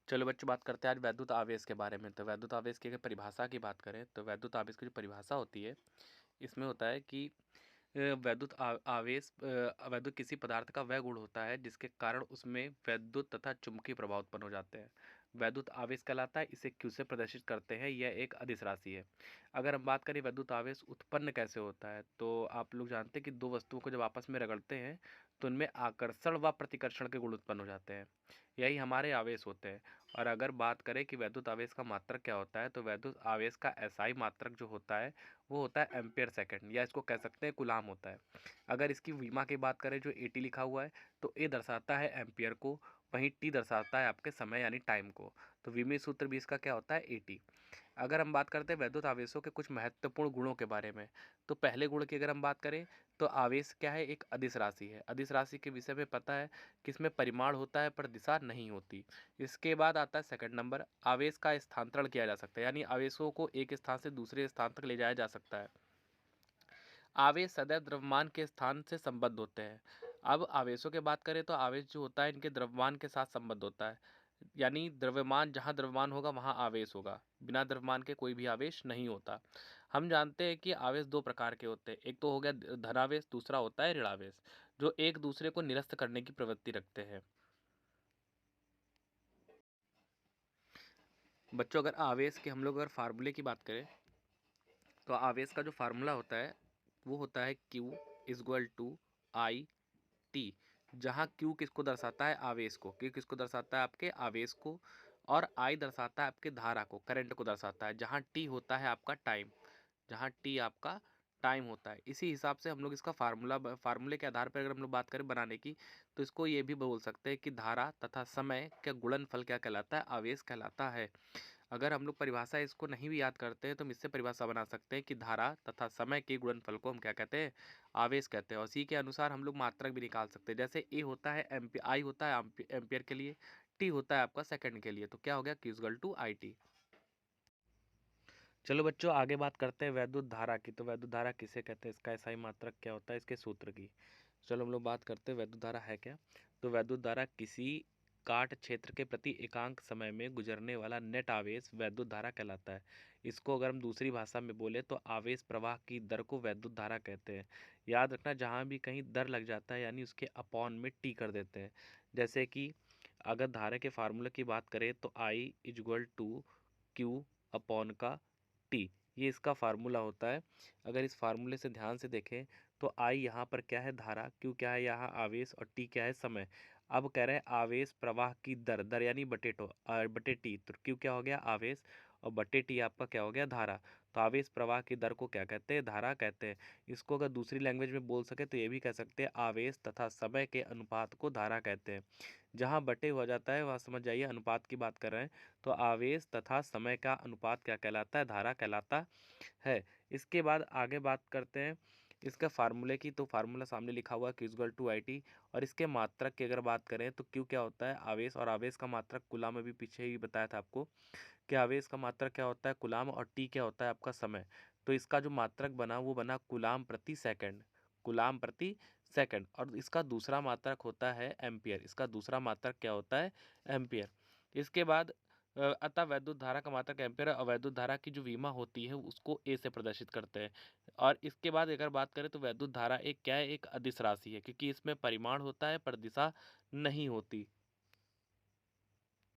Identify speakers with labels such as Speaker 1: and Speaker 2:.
Speaker 1: चलो बच्चों, बात करते हैं आज वैद्युत आवेश के बारे में। तो वैद्युत आवेश की अगर परिभाषा की बात करें तो वैद्युत आवेश की जो परिभाषा होती है, इसमें होता है कि वैद्युत किसी पदार्थ का वह गुण होता है जिसके कारण उसमें वैद्युत तथा चुंबकीय प्रभाव उत्पन्न हो जाते हैं। वैद्युत आवेश कहलाता है। इसे क्यू से प्रदर्शित करते हैं। यह एक अदिश राशि है। अगर हम बात करें वैद्युत आवेश उत्पन्न कैसे होता है, तो आप लोग जानते हैं कि दो वस्तुओं को जब आपस में रगड़ते हैं तो उनमें आकर्षण व प्रतिकर्षण के गुण उत्पन्न हो जाते हैं। यही हमारे आवेश होते हैं। और अगर बात करें कि वैद्युत आवेश का मात्रक क्या होता है, तो वैद्युत आवेश का एसआई मात्रक जो होता है वो होता है एम्पियर सेकंड, या इसको कह सकते हैं कूलाम होता है। अगर इसकी विमा की बात करें जो एटी लिखा हुआ है, तो ए दर्शाता है एम्पियर को, वहीं टी दर्शाता है आपके समय यानी टाइम को। तो विमीय सूत्र भी इसका क्या होता है, एटी। अगर हम बात करते हैं वैद्युत आवेशों के कुछ महत्वपूर्ण गुणों के बारे में, तो पहले गुण की अगर हम बात करें तो आवेश क्या है, एक अदिश राशि है। अदिश राशि के विषय में पता है कि इसमें परिमाण होता है पर दिशा नहीं होती। इसके बाद आता है सेकंड नंबर, आवेश का स्थानांतरण किया जा सकता है, यानी आवेशों को एक स्थान से दूसरे स्थान तक ले जाया जा सकता है। आवेश सदैव द्रव्यमान के स्थान से संबद्ध होते हैं। अब आवेशों की बात करें तो आवेश जो होता है इनके द्रव्यमान के साथ संबद्ध होता है, यानी द्रव्यमान, जहाँ द्रव्यमान होगा वहाँ आवेश होगा। बिना द्रव्यमान के कोई भी आवेश नहीं होता। हम जानते हैं कि आवेश दो प्रकार के होते हैं। एक तो हो गया धनावेश, दूसरा होता है ऋणावेश, जो एक दूसरे को निरस्त करने की प्रवृत्ति रखते हैं। बच्चों, अगर आवेश के हम लोग अगर फार्मूले की बात करें तो आवेश का जो फार्मूला होता है वो होता है Q equal to I T, जहाँ Q किसको दर्शाता है, आवेश को। Q किसको दर्शाता है, आपके आवेश को। और I दर्शाता है आपके धारा को, करंट को दर्शाता है। जहाँ T होता है आपका टाइम, जहाँ T आपका टाइम होता है। इसी हिसाब से हम लोग इसका फार्मूले के आधार पर अगर हम लोग बात करें बनाने की, तो इसको ये भी बोल सकते हैं कि धारा तथा समय का गुणनफल क्या कहलाता है, आवेश कहलाता है। अगर हम लोग परिभाषा इसको नहीं भी याद करते हैं तो हम इससे परिभाषा बना सकते हैं कि धारा तथा समय के गुणनफल को हम क्या कहते हैं, आवेश कहते हैं। और इसी के अनुसार हम लोग मात्रक भी निकाल सकते हैं। जैसे ए होता है एम्पियर, आई होता है एम्पियर के लिए, टी होता है आपका सेकंड के लिए। तो क्या हो गया, Q equal to I T. चलो बच्चों, आगे बात करते हैं वैद्युत धारा की। तो वैद्युत धारा किसे कहते हैं, इसका एसआई मात्रक क्या होता है, इसके सूत्र की। चलो हम लोग बात करते हैं वैद्युत धारा है क्या। तो वैद्युत धारा किसी काट क्षेत्र के प्रति एकांक समय में गुजरने वाला नेट आवेश वैद्युत धारा कहलाता है। इसको अगर हम दूसरी भाषा में बोले तो आवेश प्रवाह की दर को वैद्युत धारा कहते हैं। याद रखना, जहाँ भी कहीं दर लग जाता है यानी उसके अपॉन में टी कर देते हैं। जैसे कि अगर धारा के फार्मूले की बात करें तो I equal to Q upon का टी, ये इसका फार्मूला होता है। अगर इस फार्मूले से ध्यान से देखें तो आई यहाँ पर क्या है, धारा, क्यू क्या है यहाँ आवेश, और टी क्या है, समय। अब कह रहे हैं आवेश प्रवाह की दर, दर यानी बटे टी, तो क्यू क्या हो गया, आवेश, और बटे टी आपका क्या हो गया, धारा। तो आवेश प्रवाह की दर को क्या कहते हैं, धारा कहते हैं। इसको अगर दूसरी लैंग्वेज में बोल सके तो ये भी कह सकते हैं आवेश तथा समय के अनुपात को धारा कहते हैं। जहाँ बटे हो जाता है वहाँ समझ जाइए अनुपात की बात कर रहे हैं। तो आवेश तथा समय का अनुपात क्या कहलाता है, धारा कहलाता है। इसके बाद आगे बात करते हैं इसका फार्मूले की। तो फार्मूला सामने लिखा हुआ है Q equal to I T. और इसके मात्रक की अगर बात करें तो Q क्या होता है, आवेश, और आवेश का मात्रक कूलाम में भी पीछे ही बताया था आपको कि आवेश का मात्रक क्या होता है, कूलाम, और टी क्या होता है आपका समय। तो इसका जो मात्रक बना वो बना कूलाम प्रति सेकंड, कूलाम प्रति सेकंड। और इसका दूसरा मात्रक होता है एम्पियर, इसका दूसरा मात्रक क्या होता है, एम्पियर। इसके बाद अतः वैद्युत धारा का मात्रक एम्पियर और वैद्युत धारा की जो विमा होती है उसको ए से प्रदर्शित करते हैं। और इसके बाद अगर बात करें तो वैद्युत धारा एक क्या है, एक अदिश राशि है, क्योंकि इसमें परिमाण होता है पर दिशा नहीं होती।